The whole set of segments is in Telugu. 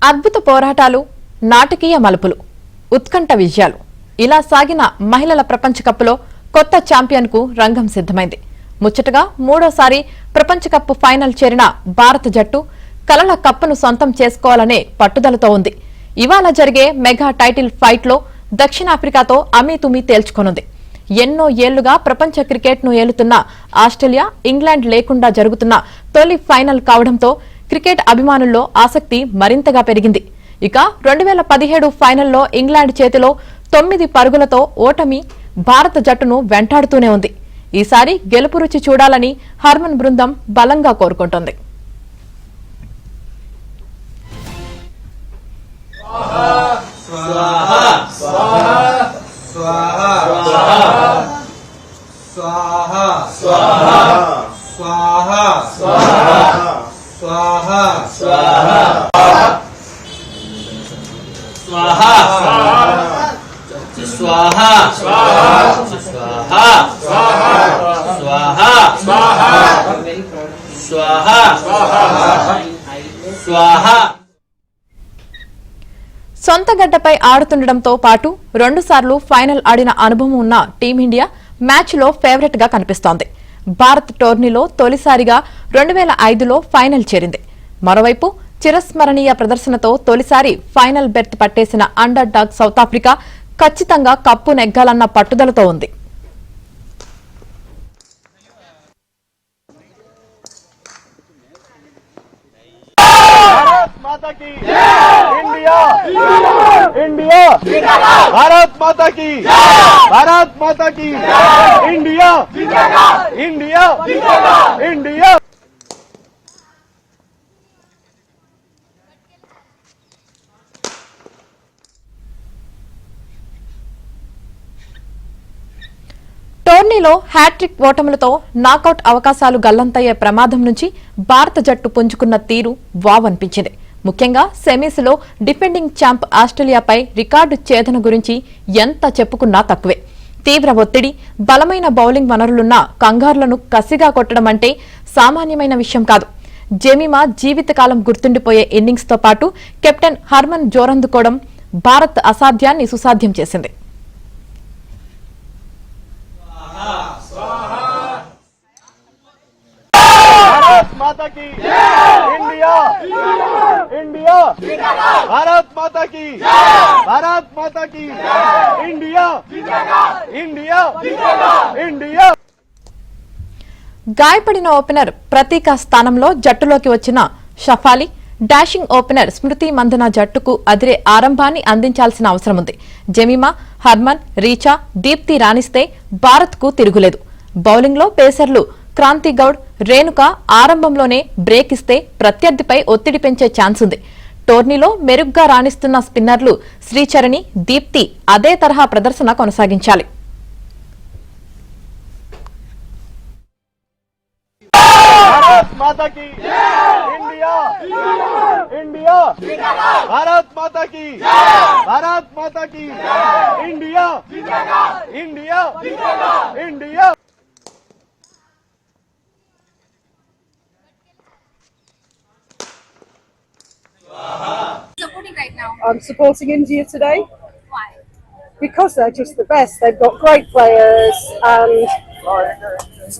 అద్భుత పోరాటాలు, నాటకీయ మలుపులు, ఉత్కంఠ విజయాలు ఇలా సాగిన మహిళల ప్రపంచ కప్లో కొత్త ఛాంపియన్ కు రంగం సిద్ధమైంది. ముచ్చటగా మూడోసారి ప్రపంచ కప్ ఫైనల్ చేరిన భారత జట్టు కలల కప్పును సొంతం చేసుకోవాలనే పట్టుదలతో ఉంది. ఇవాళ జరిగే మెగా టైటిల్ ఫైట్ లో దక్షిణాఫ్రికాతో అమీతుమీ తేల్చుకోనుంది. ఎన్నో ఏళ్లుగా ప్రపంచ క్రికెట్ ను ఏలుతున్న ఆస్ట్రేలియా, ఇంగ్లాండ్ లేకుండా జరుగుతున్న తొలి ఫైనల్ కావడంతో క్రికెట్ అభిమానుల్లో ఆసక్తి మరింతగా పెరిగింది. ఇక 2017 ఫైనల్లో ఇంగ్లాండ్ చేతిలో 9 పరుగులతో ఓటమి భారత జట్టును వెంటాడుతూనే ఉంది. ఈసారి గెలుపు రుచి చూడాలని హర్మన్ బృందం బలంగా కోరుకుంటోంది. సొంత గడ్డపై ఆడుతుండటంతో పాటు 2 సార్లు ఫైనల్ ఆడిన అనుభవం ఉన్న టీమిండియా మ్యాచ్ లో ఫేవరెట్ గా కనిపిస్తోంది. భారత్ టోర్నీలో తొలిసారిగా 2005లో ఫైనల్ చేరింది. మరోవైపు చిరస్మరణీయ ప్రదర్శనతో తొలిసారి ఫైనల్ బెర్త్ పట్టేసిన అండర్ డాగ్ సౌత్ ఆఫ్రికా ఖచ్చితంగా కప్పు నెగ్గాలన్న పట్టుదలతో ఉంది. भारत माता की भारत माता की इंडिया इंडिया इंडिया టోర్నీలో హ్యాట్రిక్ ఓటములతో నాకౌట్ అవకాశాలు గల్లంతయ్యే ప్రమాదం నుంచి భారత జట్టు పుంజుకున్న తీరు వావ్ అనిపించింది. ముఖ్యంగా సెమీస్ లో డిఫెండింగ్ ఛాంప్ ఆస్ట్రేలియాపై రికార్డు ఛేదన గురించి ఎంత చెప్పుకున్నా తక్కువే. తీవ్ర ఒత్తిడి, బలమైన బౌలింగ్ వనరులున్న కంగారులను కసిగా కొట్టడం అంటే సామాన్యమైన విషయం కాదు. జెమిమా జీవితకాలం గుర్తుండిపోయే ఇన్నింగ్స్ తో పాటు కెప్టెన్ హర్మన్ జోరందుకోవడం భారత్ అసాధ్యాన్ని సుసాధ్యం చేసింది. माता की इंडिया इंडिया भारत माता की भारत माता की इंडिया इंडिया इंडिया గాయపడిన ఓపెనర్ ప్రతీక స్థానంలో జట్టులోకి వచ్చిన షఫాలి, డాషింగ్ ఓపెనర్ స్మృతి మందన జట్టుకు అదిరే ఆరంభాన్ని అందించాల్సిన అవసరం ఉంది. జెమిమా, హర్మన్, రీచా, దీప్తి రాణిస్తే భారత్ కు తిరుగులేదు. బౌలింగ్ లో పేసర్లు క్రాంతి గౌడ్, రేణుక ఆరంభంలోనే బ్రేక్ ఇస్తే ప్రత్యర్థిపై ఒత్తిడి పెంచే ఛాన్స్ ఉంది. టోర్నీలో మెరుగ్గా రాణిస్తున్న స్పిన్నర్లు శ్రీచరణి, దీప్తి అదే తరహా ప్రదర్శన కొనసాగించాలి. भारत माता की इंडिया इंडिया भारत माता की भारत माता की India India India supporting right now? I'm supporting India today Why? because they're just the best. They've got great players, and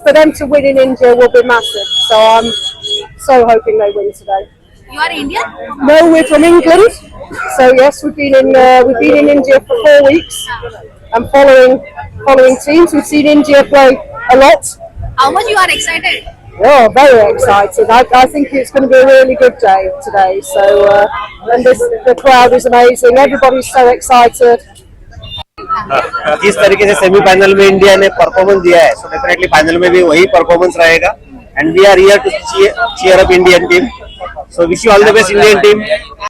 for them to win in India will be massive. So I'm so hoping they win today. You are Indian? No, we're from England. So yes, we've been in India for 4 weeks and following teams. We've seen India play a lot. How much you are excited? Oh, very excited. I think it's going to be a really good day today. So and the crowd is amazing. Everybody's so excited. जिस तरीके से सेमीफाइनल में इंडिया ने परफॉर्मेंस दिया है, सो डेफिनेटली फाइनल में भी वही परफॉर्मेंस रहेगा. And we are here to cheer up Indian team. So wish you all the best Indian team.